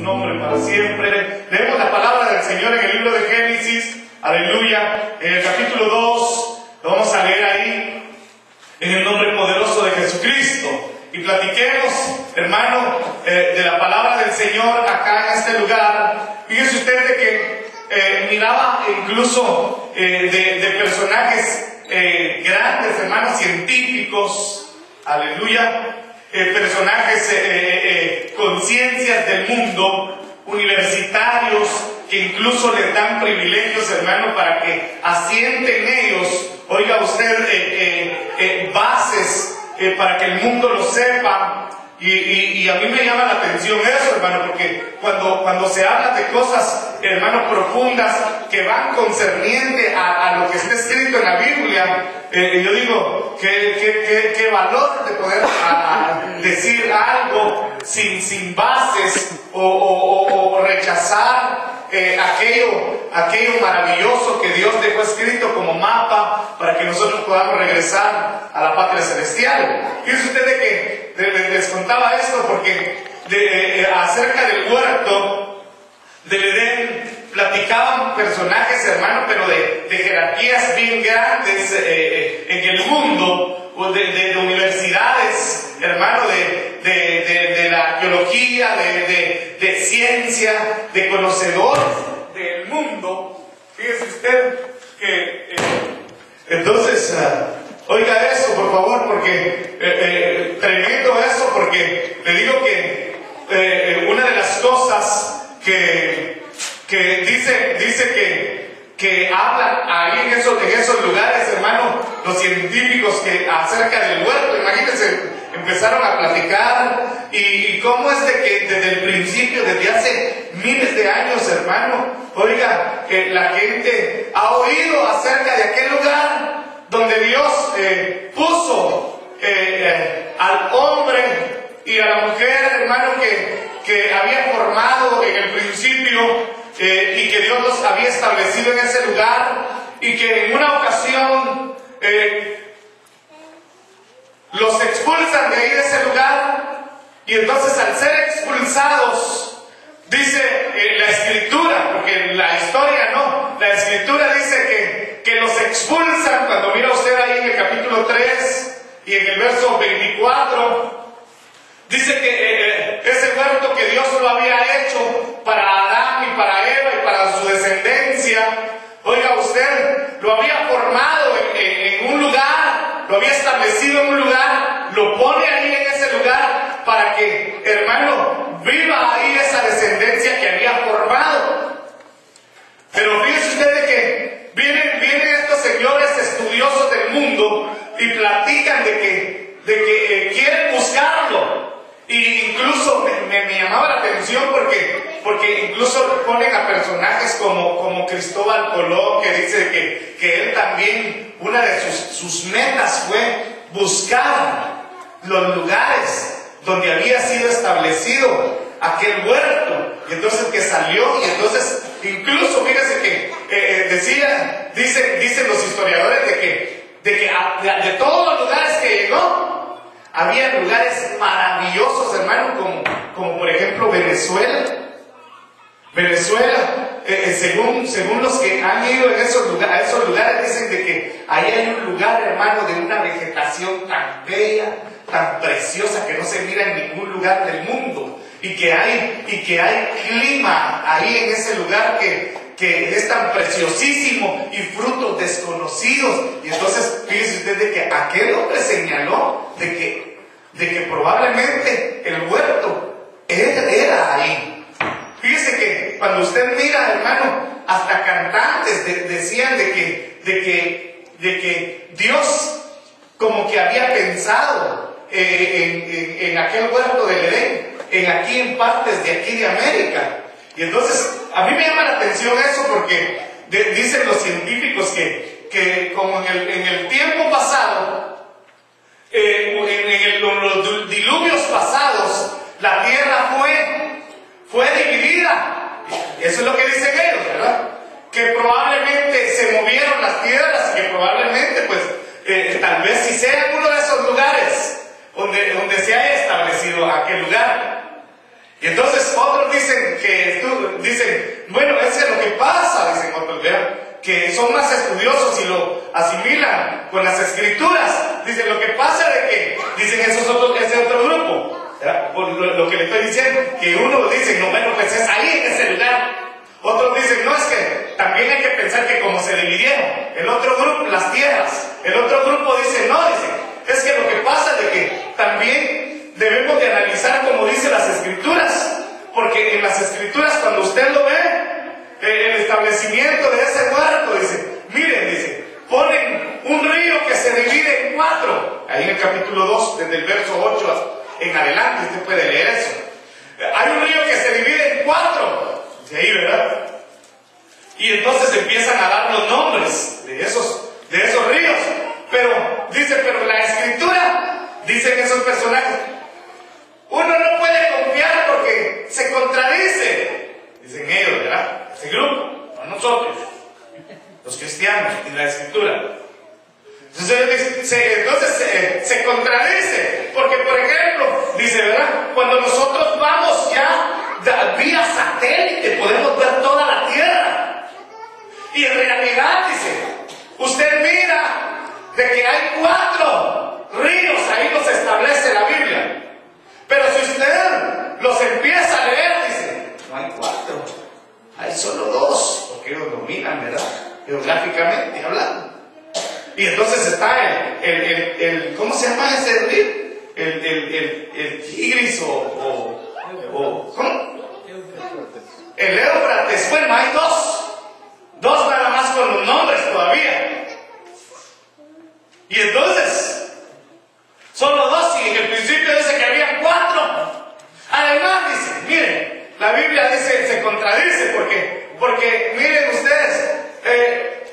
nombre para siempre. Leemos la palabra del Señor en el libro de Génesis, aleluya, en el capítulo 2, lo vamos a leer ahí, en el nombre poderoso de Jesucristo. Y platiquemos, hermano, de la palabra del Señor acá en este lugar. Fíjense ustedes de que miraba incluso de personajes grandes, hermanos, científicos, aleluya, personajes con ciencias del mundo, universitarios, que incluso les dan privilegios, hermano, para que asienten ellos, oiga usted, bases para que el mundo lo sepa. Y a mí me llama la atención eso, hermano, porque cuando se habla de cosas, hermano, profundas que van concerniente a lo que está escrito en la Biblia, yo digo, qué valor de poder decir algo sin bases o rechazar aquello maravilloso que Dios dejó escrito como mapa para que nosotros podamos regresar a la patria celestial. Fíjense ustedes que les contaba esto porque acerca del huerto del Edén platicaban personajes, hermano, pero de jerarquías bien grandes en el mundo, de universidades, hermano, de la arqueología, de ciencia, de conocedores del mundo. Fíjese usted que entonces oiga eso, por favor, porque tremendo eso, porque le digo que una de las cosas que dice que hablan ahí en esos lugares, hermano, los científicos que acerca del huerto, imagínense, empezaron a platicar y cómo es de que desde el principio, desde hace miles de años, hermano, oiga, que la gente ha oído acerca de aquel lugar donde Dios puso al hombre y a la mujer, hermano, que había formado en el principio, y que Dios los había establecido en ese lugar, y que en una ocasión los expulsan de ahí, de ese lugar, y entonces al ser expulsados, dice la Escritura, porque la historia no, la Escritura dice que los expulsan. Cuando mira usted ahí en el capítulo 3 y en el verso 24, dice que ese huerto que Dios lo había hecho para Adán y para Eva y para su descendencia, oiga usted, lo había formado en un lugar, lo había establecido en un lugar, lo pone ahí en ese lugar para que, hermano, viva ahí esa descendencia que había formado. Pero fíjense ustedes que vienen estos señores estudiosos del mundo y platican de que quieren buscarlo. Y incluso me llamaba la atención porque incluso ponen a personajes como Cristóbal Colón, que dice que él también, una de sus metas fue buscar los lugares donde había sido establecido aquel huerto. Y entonces que salió, y entonces incluso fíjense que dicen los historiadores de todos los lugares que llegó, había lugares maravillosos, hermano, como por ejemplo Venezuela. Venezuela, según los que han ido a esos lugares, dicen de que ahí hay un lugar, hermano, de una vegetación tan bella, tan preciosa, que no se mira en ningún lugar del mundo, y que hay clima ahí en ese lugar que es tan preciosísimo, y frutos desconocidos. Y entonces fíjese usted de que aquel hombre señaló de que probablemente el huerto era ahí. Fíjese que cuando usted mira, hermano, hasta cantantes decían de que Dios como que había pensado en aquel huerto del Edén, en partes de aquí de América. Y entonces a mí me llama la atención eso, porque dicen los científicos que como en el tiempo pasado, en los diluvios pasados, la tierra fue dividida. Eso es lo que dicen ellos, ¿verdad? Que probablemente se movieron las tierras, que probablemente pues tal vez si sea uno de esos lugares donde se haya establecido aquel lugar. Y entonces otros dicen, bueno, eso es lo que pasa, dicen otros, vean, que son más estudiosos y lo asimilan con las escrituras. Dicen, lo que pasa de que, dicen ese otro grupo, por lo que le estoy diciendo, que uno dice, no, bueno, pues es ahí en ese lugar. Otros dicen, no, es que también hay que pensar que como se dividieron, el otro grupo, las tierras, el otro grupo dice, no, dice, es que lo que pasa de que también debemos de analizar como dice las escrituras, porque en las escrituras cuando usted lo ve, el establecimiento de ese huerto, dice, miren, dice, ponen un río que se divide en 4, ahí en el capítulo 2, desde el verso 8 en adelante, usted puede leer eso. Hay un río que se divide en 4, de ahí, ¿verdad? Y entonces empiezan a dar los nombres de esos ríos. Pero, dice, pero la escritura, dicen esos personajes, uno no puede confiar porque se contradice. Dicen ellos, ¿verdad? Ese grupo, no nosotros, los cristianos y la escritura. Entonces se contradice, porque por ejemplo, dice, ¿verdad? Cuando nosotros vamos ya vía satélite, podemos ver toda la tierra. Y en realidad, dice, usted mira de que hay 4 ríos, ahí los establece la Biblia. Pero si usted los empieza a leer, dice, no hay 4, hay solo 2, porque ellos dominan, ¿verdad? Geográficamente hablando. Y entonces está ¿cómo se llama ese río? El Tigris ¿cómo? El Éufrates. Bueno, hay 2 nada más con los nombres todavía. Y entonces, solo 2, y en el principio dice que había 4. Además dice, miren, la Biblia dice, se contradice, porque miren ustedes,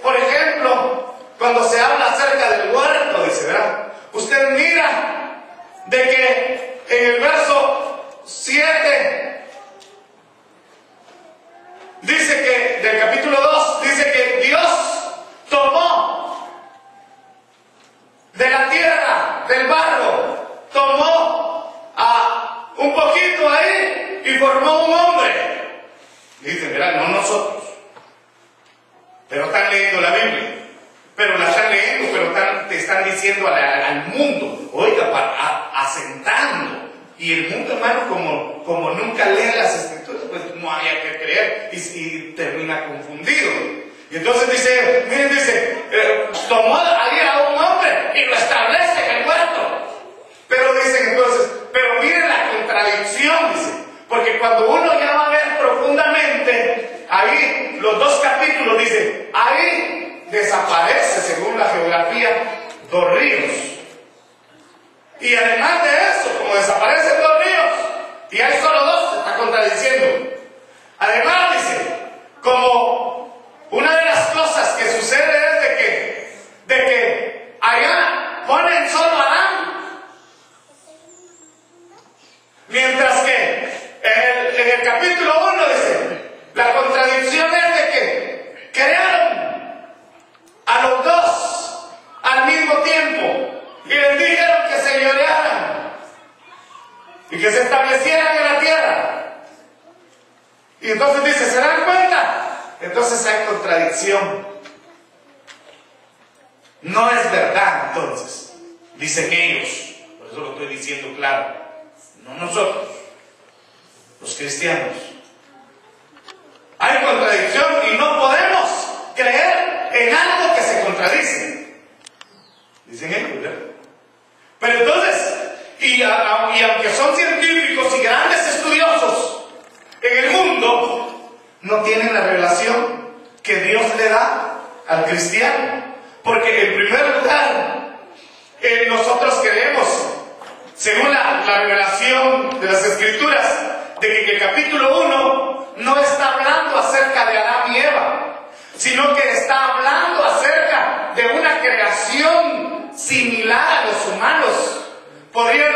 por ejemplo, cuando se habla acerca del huerto, dice, ¿verdad? Usted mira de que en el verso 7 dice que, del capítulo 2, dice que Dios tomó de la tierra, del barro, tomó un poquito ahí y formó un hombre. Dice, ¿verdad? No nosotros, pero están leyendo la Biblia. Pero la están leyendo, pero te están diciendo al mundo, oiga, asentando. Y el mundo, hermano, como nunca lee las escrituras, pues no haya que creer y termina confundido. Y entonces dice, miren, dice, tomó ahí a un hombre y lo establece en el huerto. Pero dicen entonces, pero miren la contradicción, dice, porque cuando uno ya va a ver profundamente, ahí los 2 capítulos, dice, ahí desaparece, según la geografía, 2 ríos. Y además de eso, como desaparecen 2 ríos y hay solo 2, se está contradiciendo. Además dice, como una de las cosas que sucede es de que allá ponen solo a Adán, mientras que en el capítulo 1 dice, la contradicción es de que crearon a los 2 al mismo tiempo y les dijeron que señorearan y que se establecieran en la tierra. Y entonces dice, ¿se dan cuenta? Entonces hay contradicción. No es verdad, entonces, dicen ellos. Por eso lo estoy diciendo claro. No nosotros, los cristianos. Hay contradicción y no podemos creer en algo que se contradice. Dicen ellos, ¿verdad? Pero entonces, y aunque son científicos y grandes estudiosos en el mundo, no tienen la revelación que Dios le da al cristiano. Porque en primer lugar, nosotros creemos, según la revelación de las Escrituras, de que en el capítulo 1 no está hablando acerca de Adán y Eva, sino que está hablando acerca de una creación similar a los humanos. Podrían